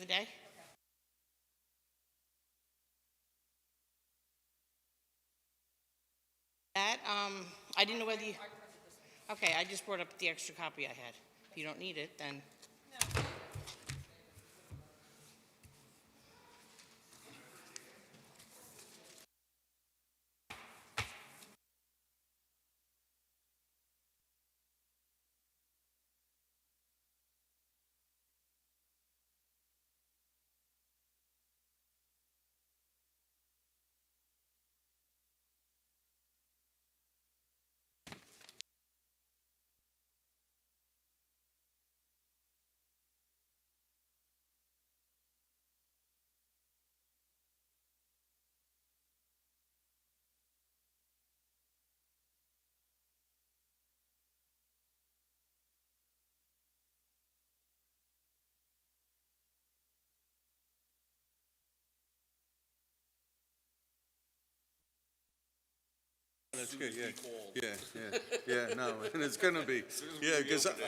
other day? That, I didn't know whether you, okay, I just brought up the extra copy I had. If you don't need it, then. That's good, no, and it's gonna be, yeah, because I was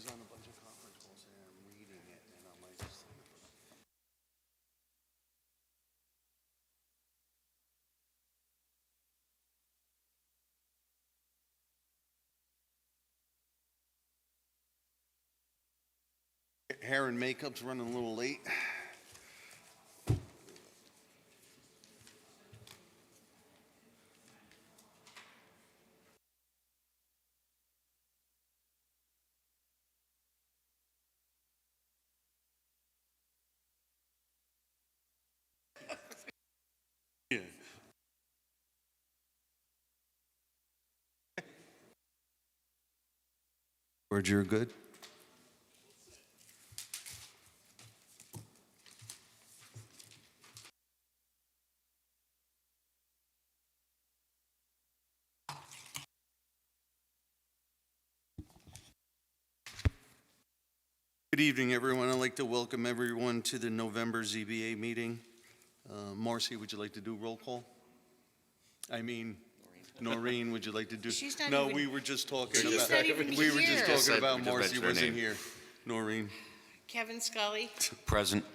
on a bunch of conference calls and I'm reading it, and I'm like, hair and makeup's running a little late. Yeah. George, you're good? Good evening, everyone. I'd like to welcome everyone to the November ZBA meeting. Marcy, would you like to do roll call? I mean, Noreen, would you like to do? She's not No, even- we were just talking She's about. not even We were just here. talking about We just Marcy mentioned her wasn't name. here. Noreen, Kevin Scully, Present.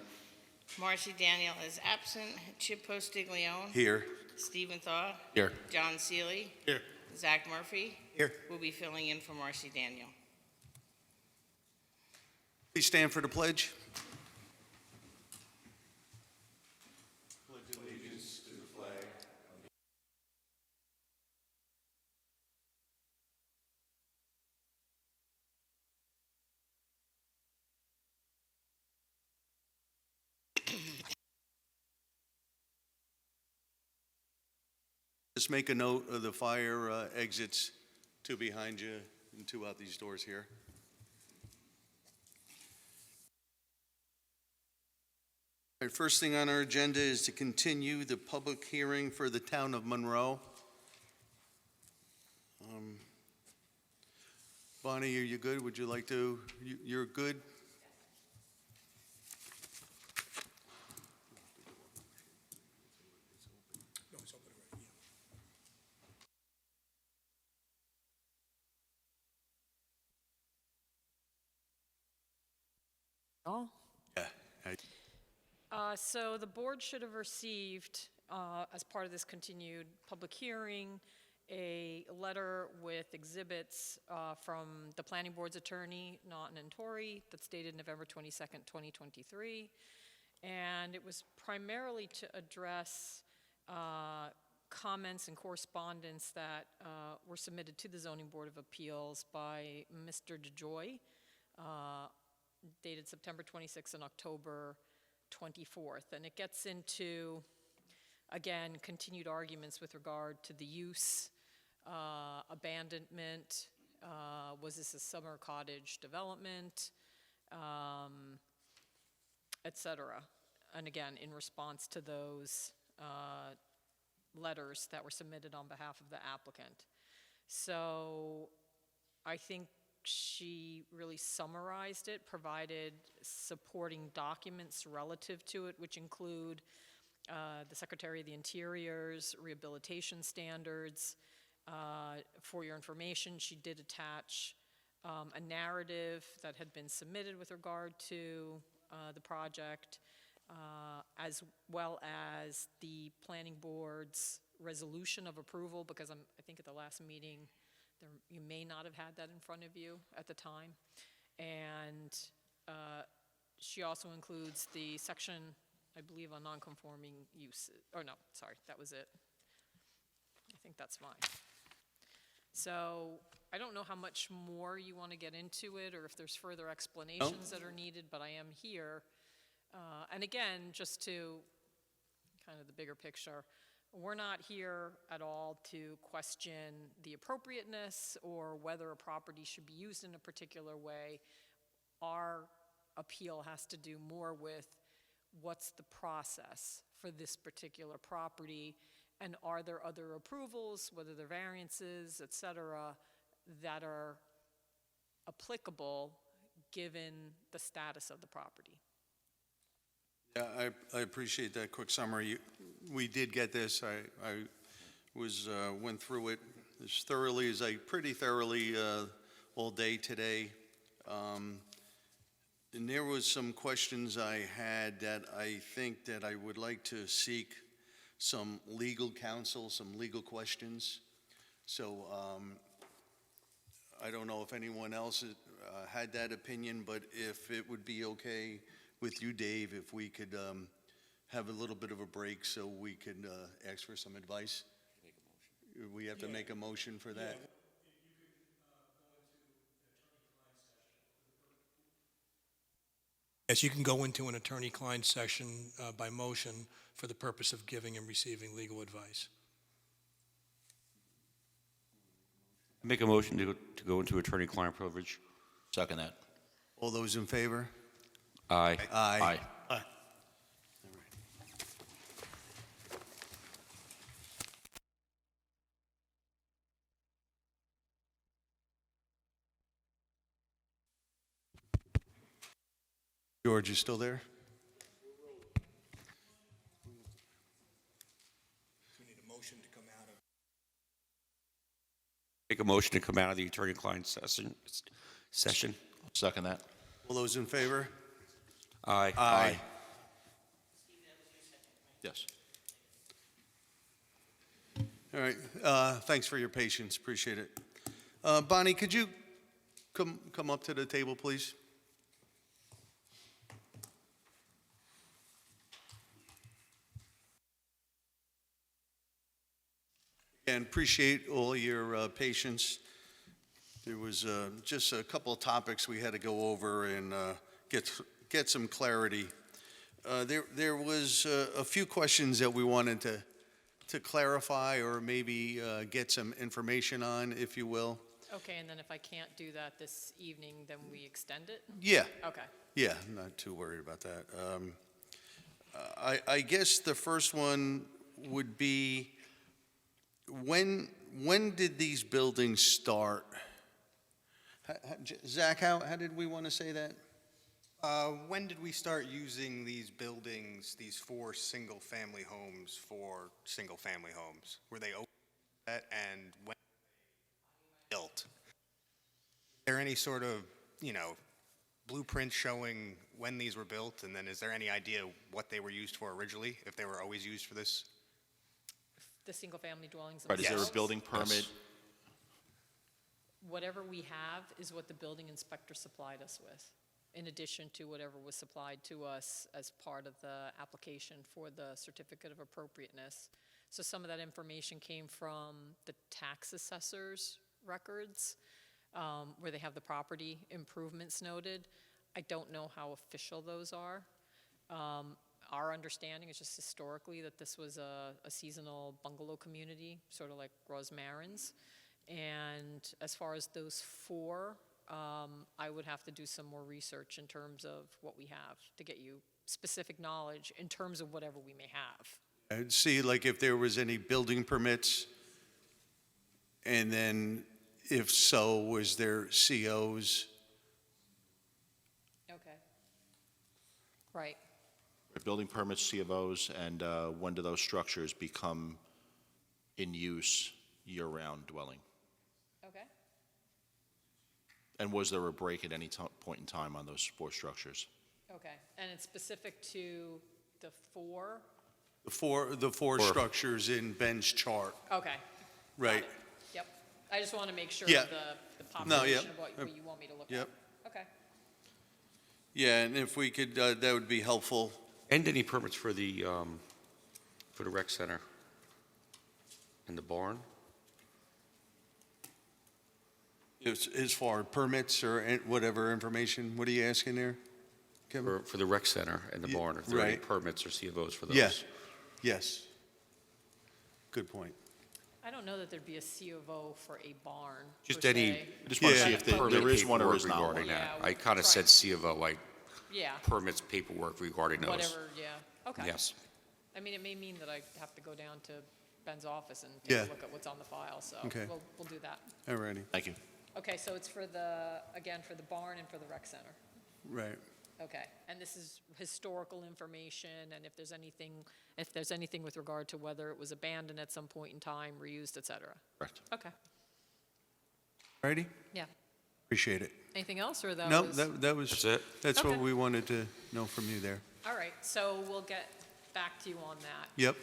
Marcy Daniel is absent, Chip Postiglione, here. Stephen Thaw, Here. John Seeley. Here. Zach Murphy. Here. Will be filling in for Marcy Daniel. Please stand for the pledge. Just make a note of the fire exits, two behind you and two out these doors here. All right, first thing on our agenda is to continue the public hearing for the town of Monroe. Bonnie, are you good? Would you like to, you're good? Oh. Yeah. So the board should have received, as part of this continued public hearing, a letter with exhibits from the planning board's attorney, Naughton and Torrey, that's dated November 22nd, 2023. And it was primarily to address comments and correspondence that were submitted to the Zoning Board of Appeals by Mr. DeJoy, dated September 26th and October 24th. And it gets into, again, continued arguments with regard to the use, abandonment, was this a summer cottage development, et cetera. And again, in response to those letters that were submitted on behalf of the applicant. So I think she really summarized it, provided supporting documents relative to it, which include the Secretary of the Interior's rehabilitation standards. For your information, she did attach a narrative that had been submitted with regard to the project, as well as the planning board's resolution of approval, because I think at the last meeting, you may not have had that in front of you at the time. And she also includes the section, I believe, on non-conforming use, or no, sorry, that was it. I think that's fine. So I don't know how much more you want to get into it, or if there's further explanations that are needed, but I am here. And again, just to kind of the bigger picture, we're not here at all to question the appropriateness or whether a property should be used in a particular way. Our appeal has to do more with what's the process for this particular property, and are there other approvals, whether they're variances, et cetera, that are applicable given the status of the property. Yeah, I appreciate that quick summary. We did get this. I went through it as thoroughly as pretty thoroughly all day today. And there was some questions I had that I think that I would like to seek some legal counsel, some legal questions. So I don't know if anyone else had that opinion, but if it would be okay with you, Dave, if we could have a little bit of a break so we could ask for some advice. We have to make a motion for that. Yes, you can go into an attorney-client session by motion for the purpose of giving and receiving legal advice. Make a motion to go into attorney-client privilege. Second that. All those in favor? Aye. Aye. George, you still there? We need a motion to come out of. Make a motion to come out of the attorney-client session. Second that. All those in favor? Aye. Aye. Yes. All right, thanks for your patience, appreciate it. Bonnie, could you come up to the table, please? And appreciate all your patience. There was just a couple of topics we had to go over and get some clarity. There was a few questions that we wanted to clarify or maybe get some information on, if you will. Okay, and then if I can't do that this evening, then we extend it? Yeah, Okay. yeah, I'm not too worried about that. I guess the first one would be, when did these buildings start? Zach, how did we want to say that? When did we start using these buildings, these 4 single-family homes for single-family homes? Were they open that, and when built? Is there any sort of, blueprint showing when these were built, and then is there any idea what they were used for originally, if they were always used for this? The single-family dwellings Right, is there a themselves? building permit? Whatever we have is what the building inspector supplied us with, in addition to whatever was supplied to us as part of the application for the certificate of appropriateness. So some of that information came from the tax assessor's records, where they have the property improvements noted. I don't know how official those are. Our understanding is just historically that this was a seasonal bungalow community, sort of like Rosmarin's. And as far as those 4, I would have to do some more research in terms of what we have to get you specific knowledge in terms of whatever we may have. I'd see like if there was any building permits, and then if so, was there COs? Okay. Right. Building permits, C of Os, and when do those structures become in use year-round dwelling? Okay. And was there a break at any point in time on those 4 structures? Okay, and it's specific to the 4? The four structures in Ben's chart, Okay. got right? it. Yep. I just want to make sure Yeah. of the No, yeah. population of what you want me to look at. Yep. Okay. Yeah, and if we could, that would be helpful. And any permits for the rec center and the barn? As far as permits or whatever information, what are you asking there, Kevin? For the rec center and the Yeah, barn, if there are any right. permits or CFOs for those? Yeah. Yes. Good point. I don't know that there'd be a C of O for a barn. Just per any. se. I just want to Yeah. see if there permit is one or paperwork is not regarding one. that. Yeah, I kind of try- said C of O, like Yeah, permits, paperwork regarding those. whatever, yeah. Okay. Yes. I mean, it may mean that I have to go down to Ben's office and take Yeah. a look at what's on the file, so Okay. we'll do that. All righty, Thank you. Okay, so it's for the, again, for the barn and for the rec center. right. Okay, and this is historical information, and if there's anything with regard to whether it was abandoned at some point in time, reused, et cetera. Correct. Okay, Righty? yeah. Appreciate it. Anything else, or that No, was? that was. That's it? That's what Okay. we wanted to know from you there. All right, so we'll get back to you on that. Yep,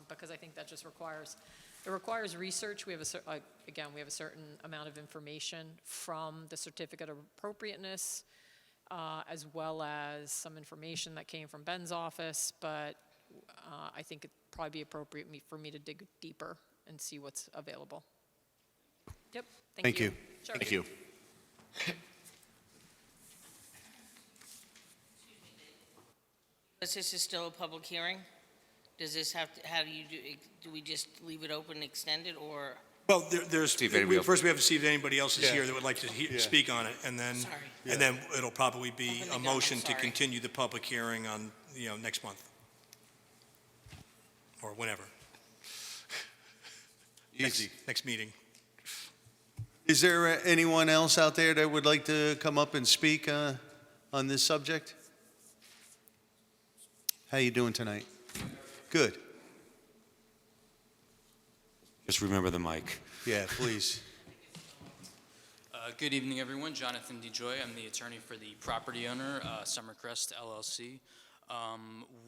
Because I think that just requires, it requires research. We have again, we have a certain amount of information from the certificate of appropriateness, as well as some information that came from Ben's office, but I think it'd probably be appropriate for me to dig deeper and see what's available. Yep, Thank you. Sure. Thank you. Because this is still a public hearing, does this have to, how do you do we just leave it open, extend it, or? Well, there's, See if anybody else- first we have to see if anybody else is Yeah. here that would like to Yeah. speak on it, and then, Sorry. and then it'll probably be Open the a gun, I'm motion to sorry. continue the public hearing on, next month. Or whenever, easy. next meeting. Is there anyone else out there that would like to come up and speak on this subject? How you doing tonight? Good. Just remember the mic. Yeah, please. Good evening, everyone. Jonathan DeJoy. I'm the attorney for the property owner, Summercrest LLC.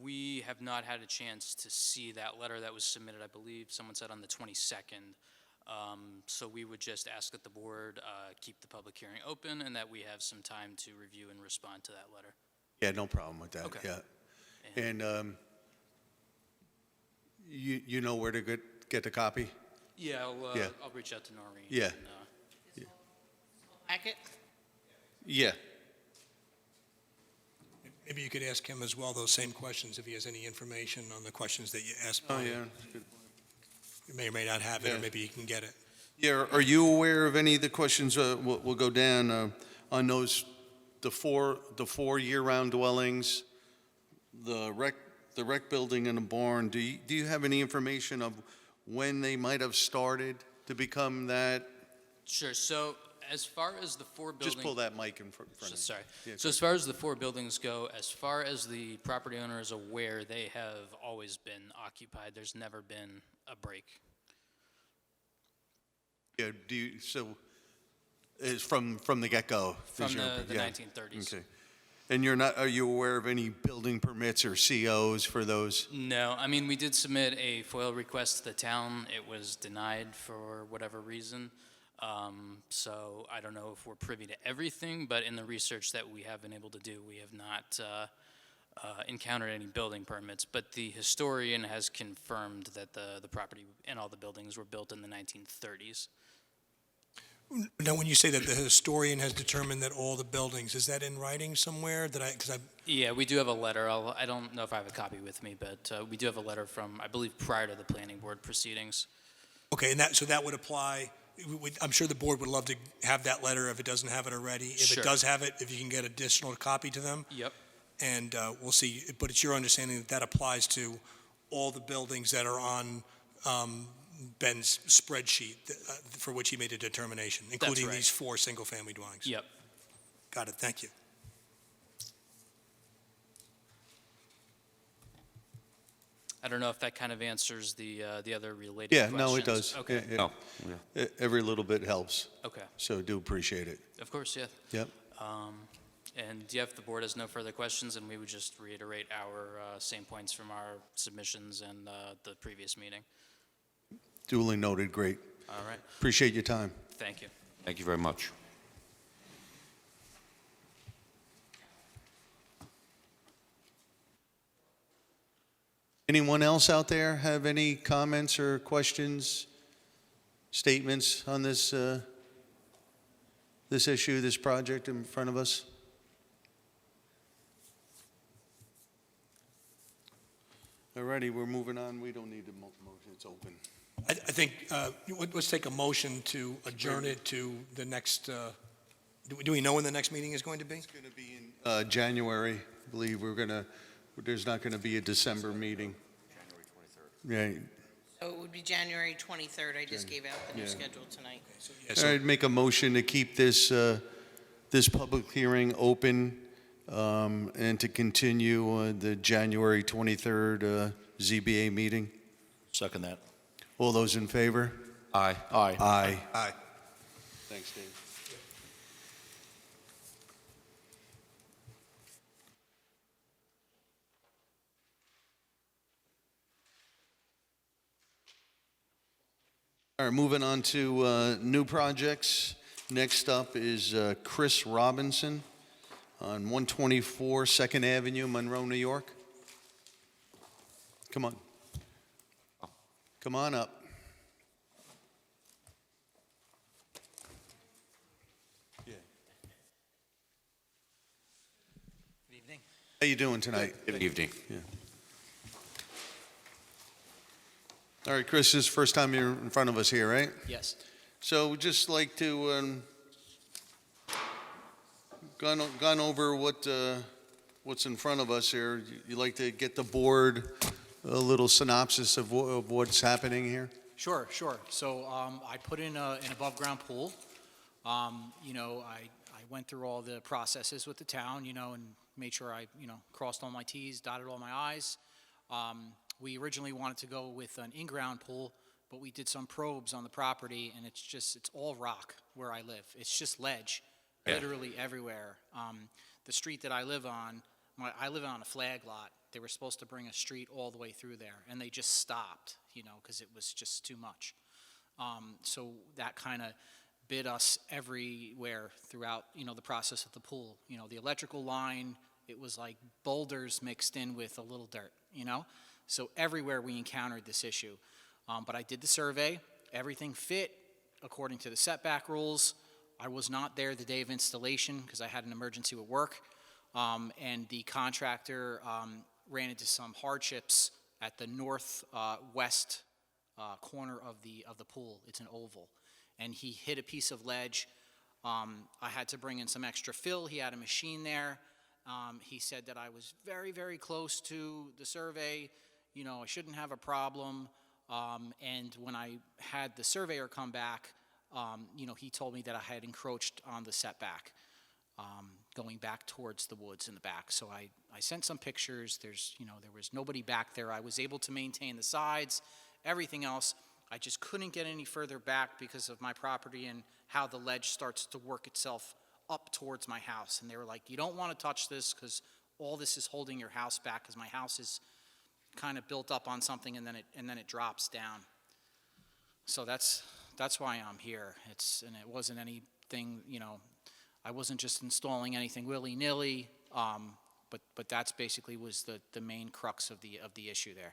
We have not had a chance to see that letter that was submitted, I believe, someone said on the 22nd. So we would just ask that the board keep the public hearing open and that we have some time to review and respond to that letter. Yeah, no problem with that, Okay. yeah. And you know where to get the copy? Yeah, Yeah. I'll reach out to Noreen. Yeah. And, Packet? Yeah. Maybe you could ask him as well those same questions, if he has any information on the questions that you asked. Oh, yeah. Good. You may or may not have it, or Yeah. maybe he can get it. Yeah, are you aware of any of the questions, we'll go down, on those, the four year-round dwellings, the rec building and the barn? Do you have any information of when they might have started to become that? Sure. So as far as the 4 buildings. Just pull that mic in front of you. Sorry. Yeah, So as far as the 4 buildings go, as far as the property owner is aware, they have always been occupied. There's never been a break. Yeah, so, is from the get-go? From is your- the yeah. 1930s. Okay. And are you aware of any building permits or COs for those? No, I mean, we did submit a FOIL request to the town. It was denied for whatever reason. So I don't know if we're privy to everything, but in the research that we have been able to do, we have not encountered any building permits. But the historian has confirmed that the property and all the buildings were built in the 1930s. Now, when you say that the historian has determined that all the buildings, is that in writing somewhere? Yeah, we do have a letter. I don't know if I have a copy with me, but we do have a letter from, I believe, prior to the planning board proceedings. Okay, and so that would apply, I'm sure the board would love to have that letter if it doesn't have it already. If Sure. it does have it, if you can get additional copy to them. Yep. And we'll see, but it's your understanding that that applies to all the buildings that are on Ben's spreadsheet for which he made a determination, including right. these 4 single-family dwellings? Yep. Got it, thank you. I don't know if that kind of answers the other related Yeah, questions. no, it does. Okay, Yeah, Oh, yeah. Every little bit helps, okay, so do appreciate it. of course, yeah. Yep. And yeah, if the board has no further questions, then we would just reiterate our same points from our submissions and the previous meeting. Duly noted, great. All right, Appreciate your time. thank you. Thank you very much. Anyone else out there have any comments or questions, statements on this, this issue, this project in front of us? All righty, we're moving on. We don't need a motion, it's open. I think, let's take a motion to adjourn it to the next, do we know when the next meeting is going to be? It's going to be in January, I believe. There's not going to be a December meeting. January 23rd. So it would be January 23rd. I just gave out the new Yeah. schedule tonight. Yeah, Right. so- All right, make a motion to keep this, this public hearing open and to continue the January 23rd ZBA meeting. Second that. All those in favor? Aye. Aye. Aye. Aye. Thanks, Dave. All right, moving on to new projects. Next up is Chris Robinson on 124 Second Avenue, Monroe, New York. Come on. Come on up. Good evening. How you doing tonight? Good evening. All right, Chris, this is the first time you're in front of us here, right? Yes. So we'd just like to, gone over what's in front of us here. You'd like to get the board a little synopsis of what's happening here? Sure. So I put in an above-ground pool. I went through all the processes with the town, and made sure I, crossed all my Ts, dotted all my Is. We originally wanted to go with an in-ground pool, but we did some probes on the property, and it's all rock where I live. It's just ledge, literally everywhere. The street that I live on, I live on a flag lot. They were supposed to bring a street all the way through there, and they just stopped, because it was just too much. So that kind of bit us everywhere throughout, the process of the pool. The electrical line, it was like boulders mixed in with a little dirt, So everywhere we encountered this issue. But I did the survey. Everything fit according to the setback rules. I was not there the day of installation because I had an emergency with work. And the contractor ran into some hardships at the northwest corner of the pool. It's an oval. And he hit a piece of ledge. I had to bring in some extra fill. He had a machine there. He said that I was very, very close to the survey. I shouldn't have a problem. And when I had the surveyor come back, he told me that I had encroached on the setback, going back towards the woods in the back. So I sent some pictures. There was nobody back there. I was able to maintain the sides, everything else. I just couldn't get any further back because of my property and how the ledge starts to work itself up towards my house. And they were like, you don't want to touch this because all this is holding your house back because my house is kind of built up on something and then it drops down. So that's why I'm here. And it wasn't anything, I wasn't just installing anything willy-nilly, but that's basically was the main crux of the issue there.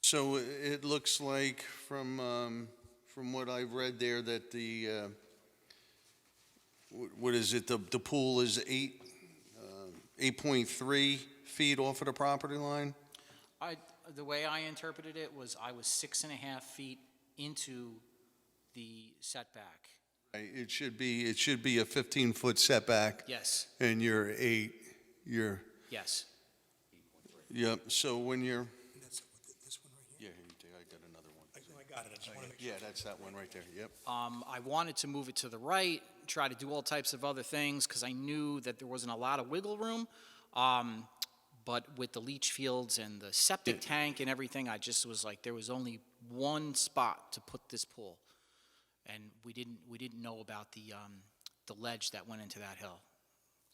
So it looks like from what I've read there that the, what is it, the pool is 8.3 feet off of the property line? The way I interpreted it was I was 6.5 feet into the setback. Right, it should be a 15-foot setback. Yes, And you're 8, yes. yep, so when you're, That's this one right here. yeah, I got another one. I got it, I just want to make sure. Yeah, that's that one right there, yep. I wanted to move it to the right, try to do all types of other things because I knew that there wasn't a lot of wiggle room. But with the leach fields and the septic tank and everything, I just was like, there was only one spot to put this pool. And we didn't know about the ledge that went into that hill.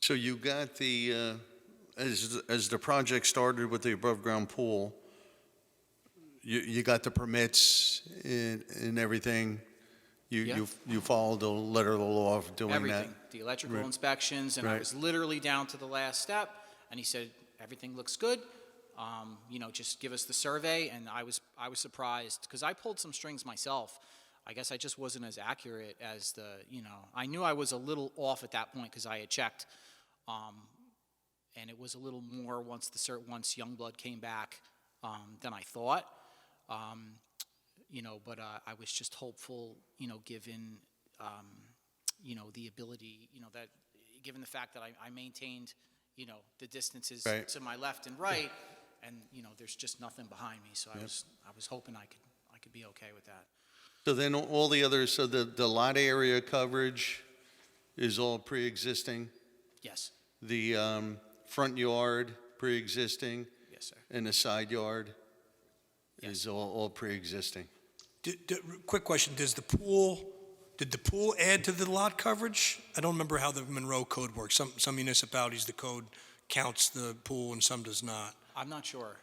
So you got as the project started with the above-ground pool, you got the permits and everything? You followed the letter of the law of doing that? Everything, the electrical Right. inspections, and I Right. was literally down to the last step, and he said, everything looks good, just give us the survey, and I was surprised, because I pulled some strings myself. I guess I just wasn't as accurate as I knew I was a little off at that point, because I had checked, and it was a little more once Youngblood came back than I thought. But I was just hopeful, given, the ability, that, given the fact that I maintained, the distances Right. to my left and right, and, there's just nothing behind me, so I was hoping I could be okay with that. So then all the others, so the lot area coverage is all pre-existing? Yes, The front yard, pre-existing? yes, sir. And the side yard Yes. is all pre-existing? Quick question, did the pool add to the lot coverage? I don't remember how the Monroe code works. Some municipalities, the code counts the pool and some does not. I'm not sure.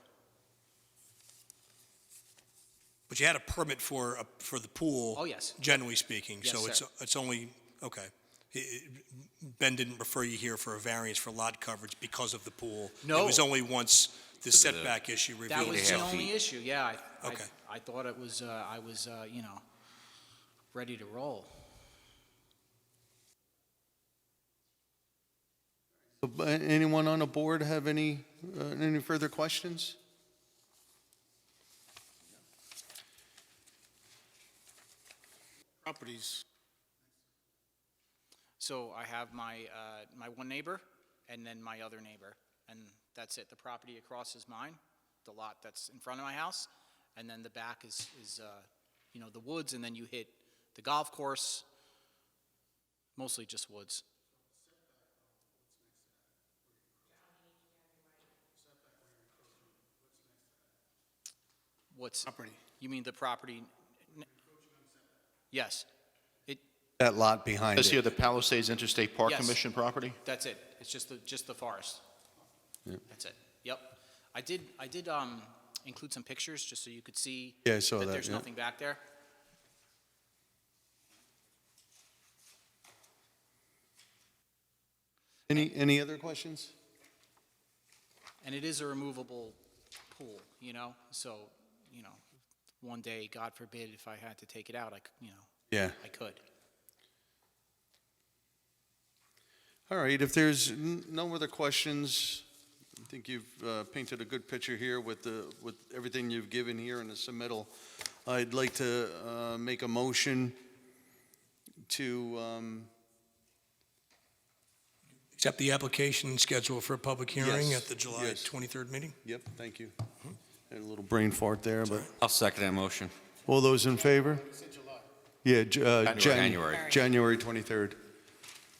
But you had a permit for the pool? Oh, yes. Generally speaking, Yes, so sir. it's only, okay. Ben didn't refer you here for a variance for lot coverage because of the pool? No. It was only once the setback issue That revealed was the itself? only issue, yeah. Okay. I thought it was, I was, ready to roll. Anyone on the board have any further questions? Properties. So I have my one neighbor, and then my other neighbor, and that's it. The property across is mine, the lot that's in front of my house, and then the back is the woods, and then you hit the golf course, mostly just woods. What's, Property. you mean the property? Yes, That lot behind This here, it? the Palisades Interstate Park Yes. Commission property? that's it. It's just the forest. Yep. That's it. Yep. I did include some pictures just so you could see Yeah, I saw that, there's yeah. nothing back there. Any other questions? And it is a removable pool, so, one day, God forbid, if I had to take it out, Yeah. I could. All right, if there's no other questions, I think you've painted a good picture here with everything you've given here in the submittal. I'd like to make a motion to, Accept the application scheduled for a public hearing Yes, at the July yes. 23rd meeting? yep, thank you. Had a little brain fart there, but I'll second that motion. all those in favor? Yeah, January. January 23rd.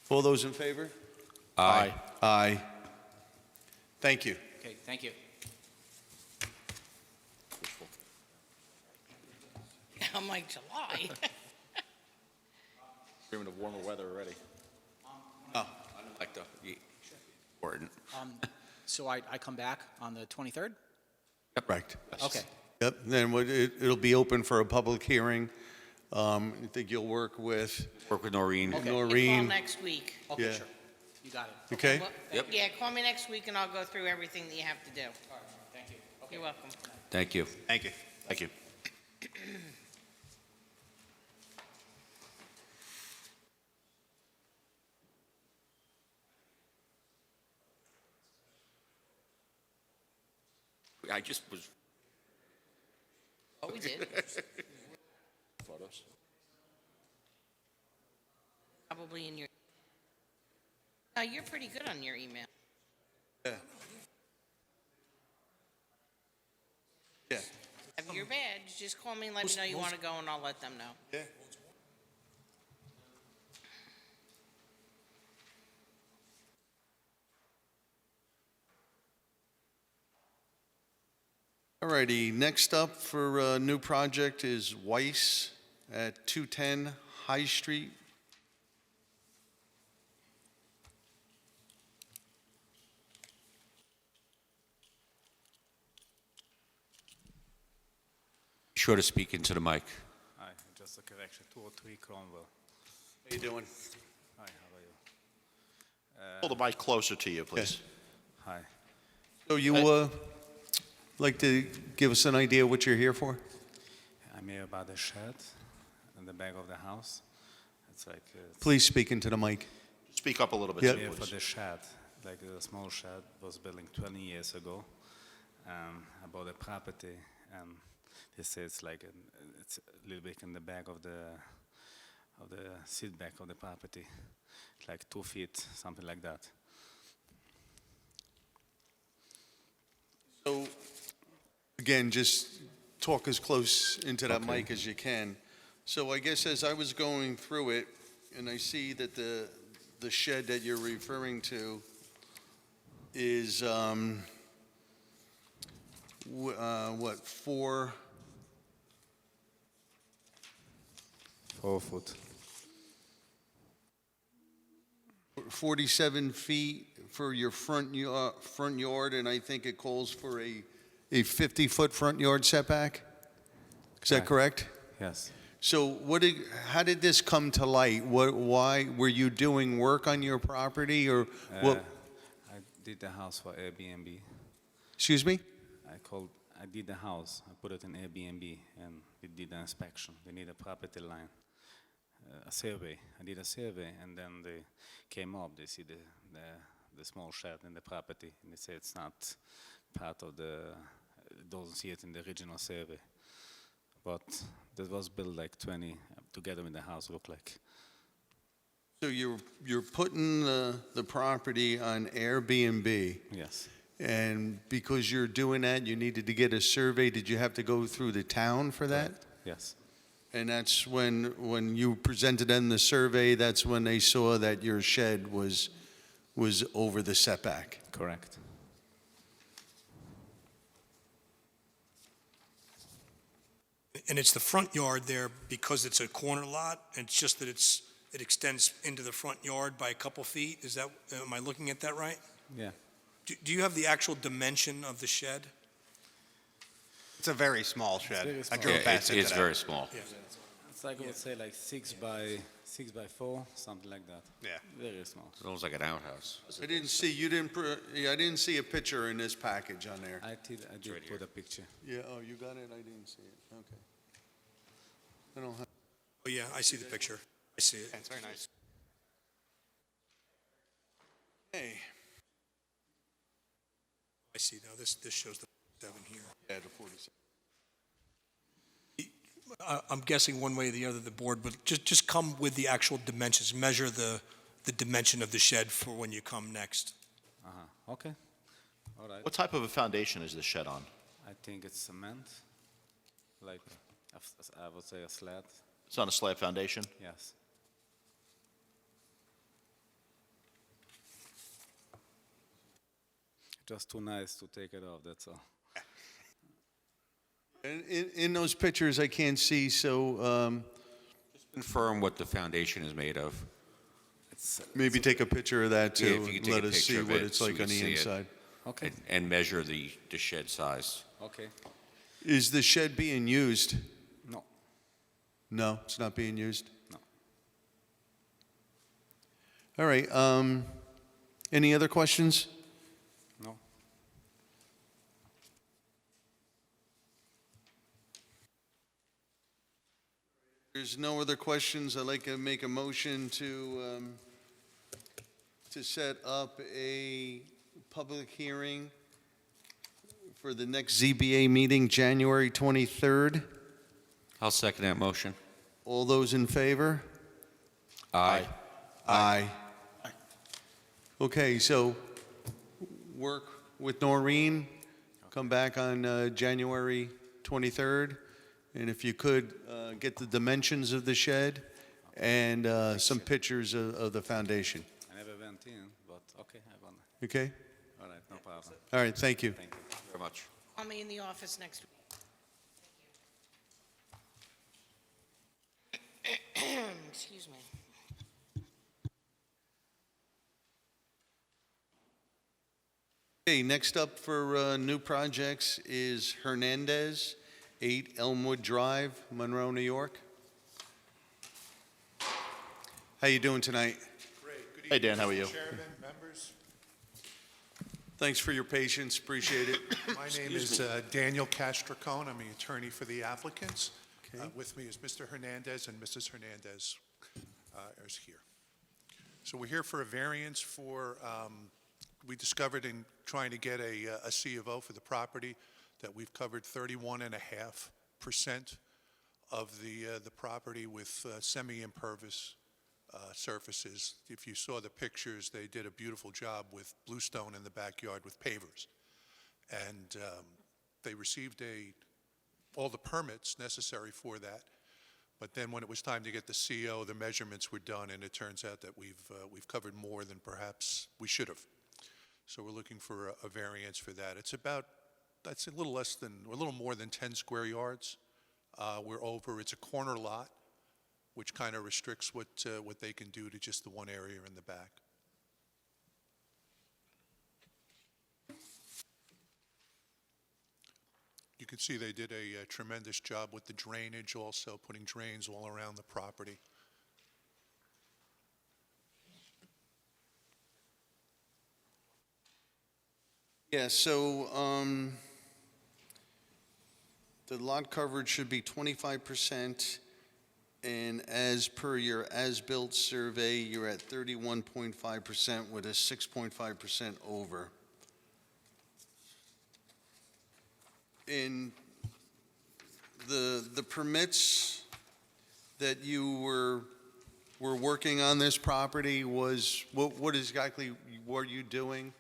All those in favor? Aye. Aye. Thank you. Okay, thank you. I'm like, July? Dreaming of warmer weather already. Like the, important. So I come back on the 23rd? Correct. Okay, Yep, then it'll be open for a public hearing. I think you'll work with Work with Noreen. Okay. Call Noreen. next week. okay, Yeah. sure. You got it. Okay? Well, Yep. Yeah, call me next week and I'll go through everything that you have to do. All right, thank you. Okay. You're welcome. Thank you. Thank you. Thank you. I just was, Oh, we did. Photos. Probably in your, oh, you're pretty good on your email. Yeah. Yeah. Have your badge, just call me and let me know you want to go and I'll let them know. Yeah. All righty, next up for a new project is Weiss at 210 High Street. Be sure to speak into the mic. Hi, just a correction, 203 Cromwell. How you doing? Hi, how are you? Pull the mic closer to you, please. Hi. So you like to give us an idea what you're here for? I'm here about the shed in the back of the house. It's like Please speak into the mic. Speak up a little bit, Yeah. too, here for please. the shed. Like a small shed was built 20 years ago. I bought a property, and they say it's like it's a little bit in the back of the seat back of the property, like 2 feet, something like that. So, again, just talk as close into that Okay. mic as you can. So I guess as I was going through it, and I see that the shed that you're referring to is, what, 4 foot. 47 feet for your front yard, and I think it calls for a 50-foot front yard setback? Is that correct? Yes. So how did this come to light? Why, were you doing work on your property, or what? I did the house for Airbnb. Excuse me? I did the house, I put it in Airbnb, and we did an inspection. They need a property line, a survey. I did a survey, and then they came up, they see the small shed in the property, and they say it's not part of doesn't see it in the original survey. But that was built like 20, together with the house, look like. So you're putting the property on Airbnb, Yes. and because you're doing that, you needed to get a survey. Did you have to go through the town for that? Correct. Yes. And that's when you presented them the survey, that's when they saw that your shed was over the setback. Correct. And it's the front yard there because it's a corner lot, and it's just that it extends into the front yard by a couple feet? Am I looking at that right? Yeah. Do you have the actual dimension of the shed? It's a very small shed. very I small. drove past it It's today. very small. It's like, I would say, like 6 by 4, something like that. Yeah. Very small. It's almost like an outhouse. I didn't see a picture in this package on there. I did put a picture. Yeah, oh, you got it? I didn't see it. Okay. I don't have. Oh, yeah, I see the picture. I see it. Yeah, it's very nice. Hey. I see now. This shows the 7 here. Yeah, the 47. I'm guessing one way or the other, the board, but just come with the actual dimensions. Measure the dimension of the shed for when you come next. Okay. All right. What type of a foundation is the shed on? I think it's cement, like I would say a slab. It's on a slab foundation? Yes. Just too nice to take it off. That's all. And in those pictures, I can't see, so Confirm what the foundation is made of. maybe take a picture of that Yeah, too. if you could take Let a us see picture of what it it's so we like can on the see it. inside. Okay. And measure the shed size. Okay. Is the shed being used? No. No, it's not being used? No. All right, any other questions? No. There's no other questions. I'd like to make a motion to set up a public hearing for the next ZBA meeting, January 23rd. I'll second that motion. All those in favor? Aye. Aye. Okay, so work with Noreen, come back on January 23rd, and if you could, get the dimensions of the shed and some pictures of the foundation, I never went in, but okay, I want. okay? All right, no problem. All right, thank you. Thank you. Very much. Call me in the office next week. Excuse me. Okay, next up for new projects is Hernandez, 8 Elmwood Drive, Monroe, New York. How you doing tonight? Great. Hey, Dan, how are you? Chairman, members, Thanks for your patience, appreciate it. my name is Daniel Castricone. I'm the attorney for the applicants. Okay. With me is Mr. Hernandez, and Mrs. Hernandez is here. So we're here for a variance for, we discovered in trying to get a C of O for the property that we've covered 31.5% of the property with semi-impervious surfaces. If you saw the pictures, they did a beautiful job with bluestone in the backyard with pavers. And they received all the permits necessary for that. But then when it was time to get the CO, the measurements were done, and it turns out that we've covered more than perhaps we should have. So we're looking for a variance for that. It's about, that's a little less than, or a little more than 10 square yards. We're over, it's a corner lot, which kind of restricts what they can do to just the one area in the back. You can see they did a tremendous job with the drainage also, putting drains all around the property. Yeah, so the lot coverage should be 25%, and as per your as-built survey, you're at 31.5% with a 6.5% over. In the permits that you were working on this property was, what exactly were you doing?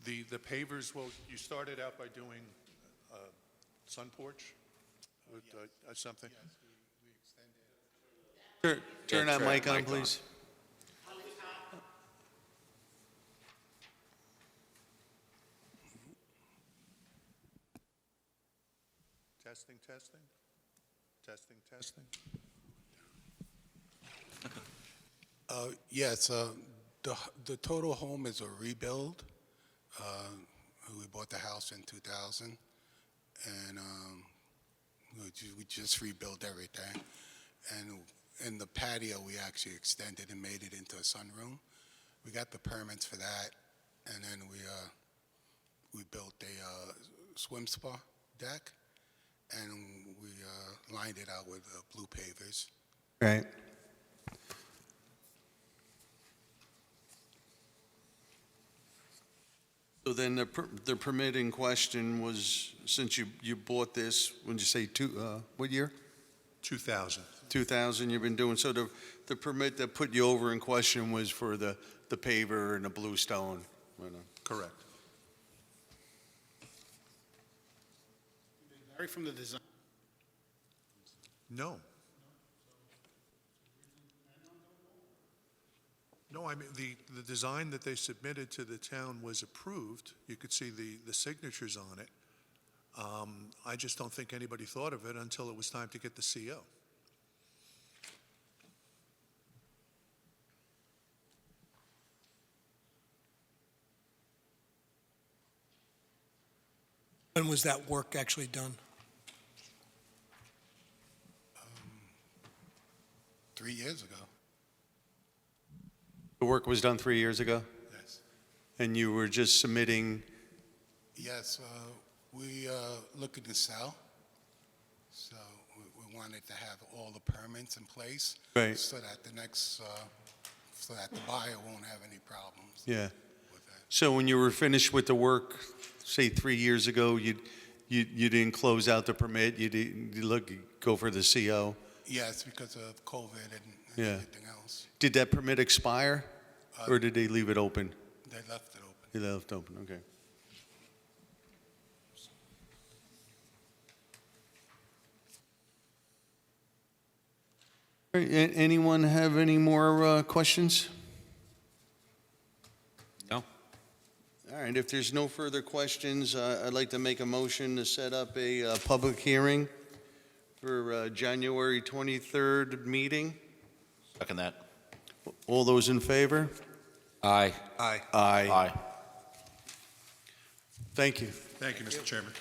The pavers, well, you started out by doing sun porch with something? Turn that turn mic that on, mic on. please. Testing, testing, testing, testing. Yes, the total home is a rebuild. We bought the house in 2000, and we just rebuilt everything. And in the patio, we actually extended and made it into a sunroom. We got the permits for that, and then we built a swim spa deck, and we lined it out with blue pavers. Right. So then the permit in question was, since you bought this, when you say what year? 2000. 2000 you've been doing, so the permit that put you over in question was for the paver and the bluestone? Correct. Vary from the design. No. No, I mean, the design that they submitted to the town was approved. You could see the signatures on it. I just don't think anybody thought of it until it was time to get the CO. When was that work actually done? 3 years ago. The work was done 3 years ago? Yes. And you were just submitting? Yes, we looking to sell, so we wanted to have all the permits in place. Right. So that so that the buyer won't have any problems. Yeah. With that. So when you were finished with the work, say 3 years ago, you didn't close out the permit, you go for the CO? Yes, because of COVID and Yeah. everything else. Did that permit expire, or did they leave it open? They left it open. They left it open, okay. All right, anyone have any more questions? No? All All right, if there's no further questions, I'd like to make a motion to set up a public hearing for January 23rd meeting. Second that. All those in favor? Aye. Aye. Aye. Aye. Thank you. Thank you, Mr. Chairman.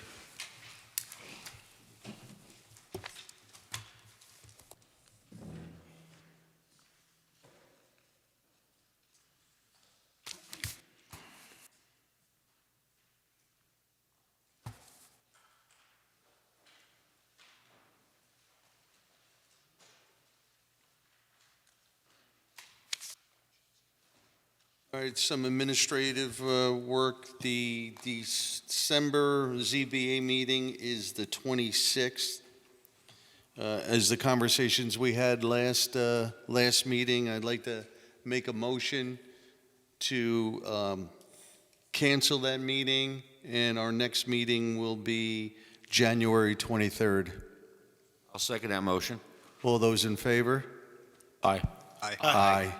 All right, some administrative work. The December ZBA meeting is the 26th. As the conversations we had last meeting, I'd like to make a motion to cancel that meeting, and our next meeting will be January 23rd. I'll second that motion. All those in favor? Aye. Aye. Aye.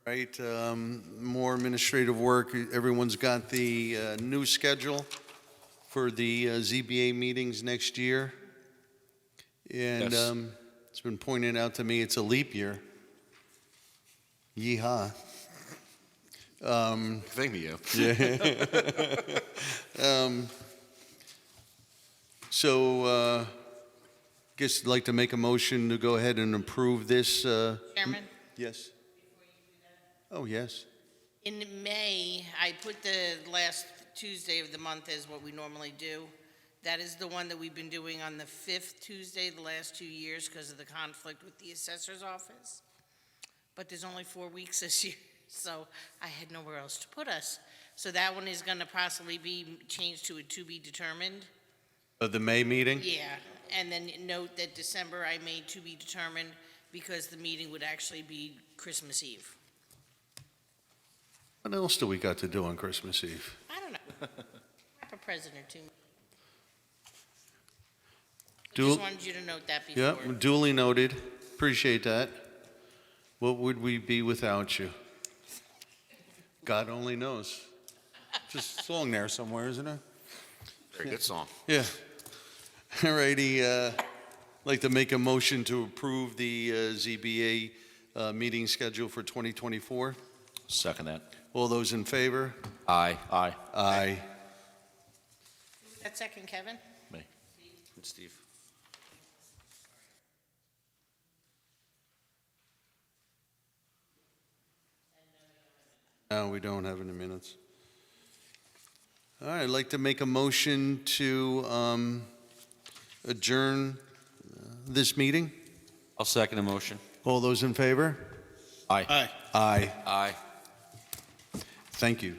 Right, more administrative work. Everyone's got the new schedule for the ZBA meetings next year. And Yes. It's been pointed out to me it's a leap year. Yeehaw. Thank you. So, guess I'd like to make a motion to go ahead and approve this. Chairman, Yes. Oh, yes. in May, I put the last Tuesday of the month as what we normally do. That is the one that we've been doing on the 5th Tuesday the last 2 years because of the conflict with the assessor's office. But there's only 4 weeks this year, so I had nowhere else to put us. So that one is going to possibly be changed to a to be determined. The May meeting? Yeah, and then note that December I made to be determined because the meeting would actually be Christmas Eve. What else do we got to do on Christmas Eve? I don't know. Wrap a present or two. I Do- just wanted you to note that before. Yeah, duly noted. Appreciate that. What would we be without you? God only knows. Just a song there somewhere, isn't it? Very good song. Yeah. All righty, like to make a motion to approve the ZBA meeting schedule for 2024. Second that. All those in favor? Aye. Aye. Aye. That second, Kevin? Me. And Steve. No, we don't have any minutes. All right, I'd like to make a motion to adjourn this meeting. I'll second the motion. All those in favor? Aye. Aye. Aye. Thank you.